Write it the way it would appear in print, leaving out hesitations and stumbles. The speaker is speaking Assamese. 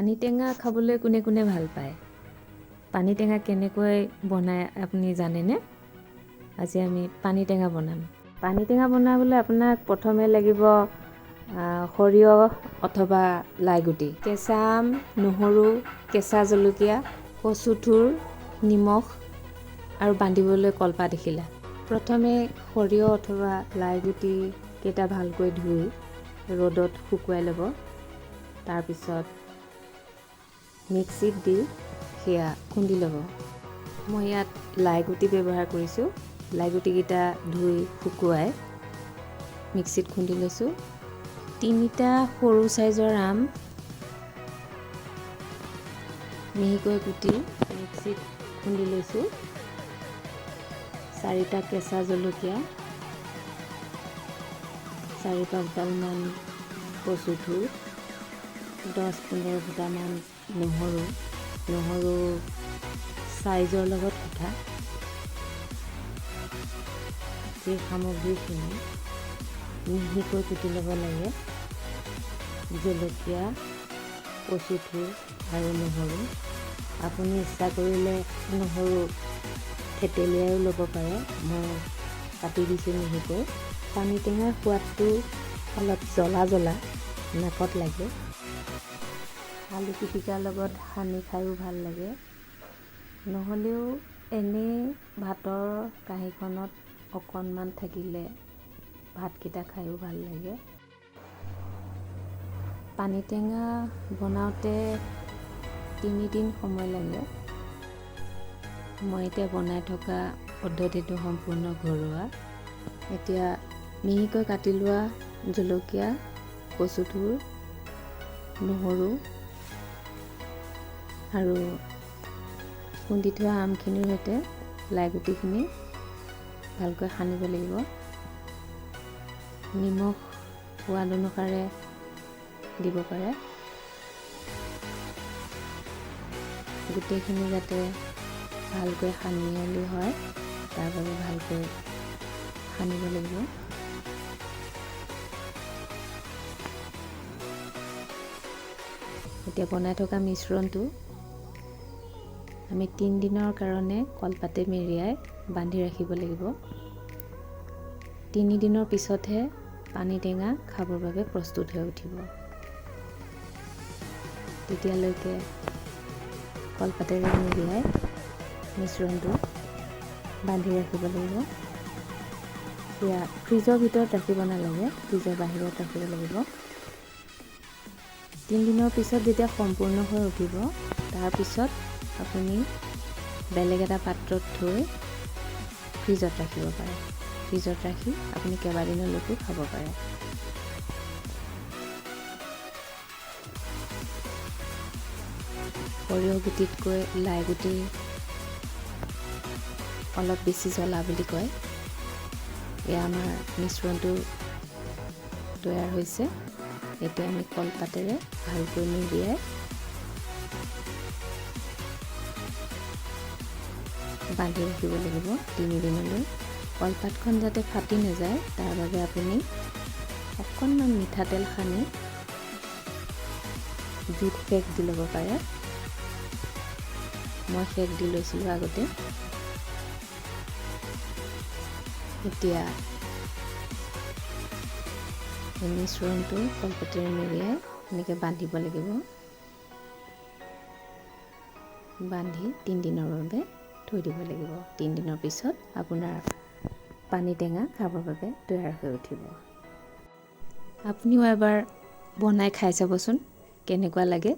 পানী টেঙা খাবলৈ কোনে কোনে ভাল পায়? পানী টেঙা কেনেকৈ বনায় আপুনি জানেনে? আজি আমি পানী টেঙা বনাম। পানী টেঙা বনাবলৈ আপোনাক প্ৰথমে লাগিব সৰিয়হ অথবা লাইগুটি, কেঁচা আম, নহৰু, কেঁচা জলকীয়া, কচুথুৰ, নিমখ আৰু বান্ধিবলৈ কলপাত এখিলা। প্ৰথমে সৰিয়হ অথবা লাইগুটি কেইটা ভালকৈ ধুই ৰ'দত শুকুৱাই ল'ব। তাৰপিছত মিক্সিত দি সেয়া খুন্দি ল'ব। মই ইয়াত লাইগুটি ব্যৱহাৰ কৰিছোঁ। লাইগুটিকেইটা ধুই শুকুৱাই মিক্সিত খুন্দি লৈছোঁ। 3টা সৰু চাইজৰ আম মিহিকৈ কুটি মিক্সিত খুন্দি লৈছোঁ। 4টা কেঁচা জলকীয়া, 4-5ডালমান কচুথুৰ, 10-15 ফুটামান নহৰু চাইজৰ লগত কথা। এই সামগ্ৰীখিনি মিহিকৈ কুটি ল'ব লাগে। জলকীয়া, কচুথুৰ আৰু নহৰু। আপুনি ইচ্ছা কৰিলে নহৰু থেতেলিয়াইও ল'ব পাৰে। মই কাটি দিছোঁ মিহিকৈ। পানী টেঙাৰ সোৱাদটো অলপ জ্বলা নাকত লাগে। আলু পিটিকাৰ লগত সানি খায়ো ভাল লাগে। নহ'লেও এনেই ভাতৰ কাঁহীখনত অকণমান থাকিলে ভাতকেইটা খায়ো ভাল লাগে। পানী টেঙা বনাওঁতে 3 দিন সময় লাগে। মই এতিয়া বনাই থকা পদ্ধতিটো সম্পূৰ্ণ ঘৰুৱা। এতিয়া মিহিকৈ কাটি লোৱা জলকীয়া, কচুথুৰ, নহৰু আৰু খুন্দি থোৱা আমখিনিৰ সৈতে লাইগুটিখিনি ভালকৈ সানিব লাগিব। নিমখ সোৱাদ অনুসাৰে দিব পাৰে। গোটেইখিনি যাতে ভালকৈ সানিয়লি হয় তাৰ বাবে ভালকৈ সানিব লাগিব। এতিয়া বনাই থকা মিশ্ৰণটো আমি 3 দিনৰ কাৰণে কলপাতে মেৰিয়াই বান্ধি ৰাখিব লাগিব। 3 দিনৰ পিছতহে পানী টেঙা খাবৰ বাবে প্ৰস্তুত হৈ উঠিব। তেতিয়ালৈকে কলপাতেৰে মেৰিয়াই মিশ্ৰণটো বান্ধি ৰাখিব লাগিব। এয়া ফ্ৰিজৰ ভিতৰত ৰাখিব নালাগে, ফ্ৰিজৰ বাহিৰত ৰাখিব লাগিব। 3 দিনৰ পিছত যেতিয়া সম্পূৰ্ণ হৈ উঠিব, তাৰপিছত আপুনি বেলেগ এটা পাত্ৰত থৈ ফ্ৰিজত ৰাখিব পাৰে। ফ্ৰিজত ৰাখি আপুনি কেইবাদিনলৈকো খাব পাৰে। সৰিয়হ গুটিতকৈ লাই গুটি অলপ বেছি জ্বলা বুলি কয়। এয়া আমাৰ মিশ্ৰণটো তৈয়াৰ হৈছে। এতিয়া আমি কলপাতেৰে ভালকৈ মেৰিয়াই বান্ধি ৰাখিব লাগিব 3 দিনলৈ। কলপাতখন যাতে ফাটি নাযায় তাৰ বাবে আপুনি অকণমান মিঠাতেল সানি জুইত সেক দি ল'ব পাৰে। মই সেক দি লৈছিলোঁ আগতে। এতিয়া এই মিশ্ৰণটো কলপাতেৰে মেৰিয়াই এনেকৈ বান্ধিব লাগিব। বান্ধি 3 দিনৰ বাবে থৈ দিব লাগিব। 3 দিনৰ পিছত আপোনাৰ পানী টেঙা খাবৰ বাবে তৈয়াৰ হৈ উঠিব। আপুনিও এবাৰ বনাই খাই চাবচোন কেনেকুৱা লাগে।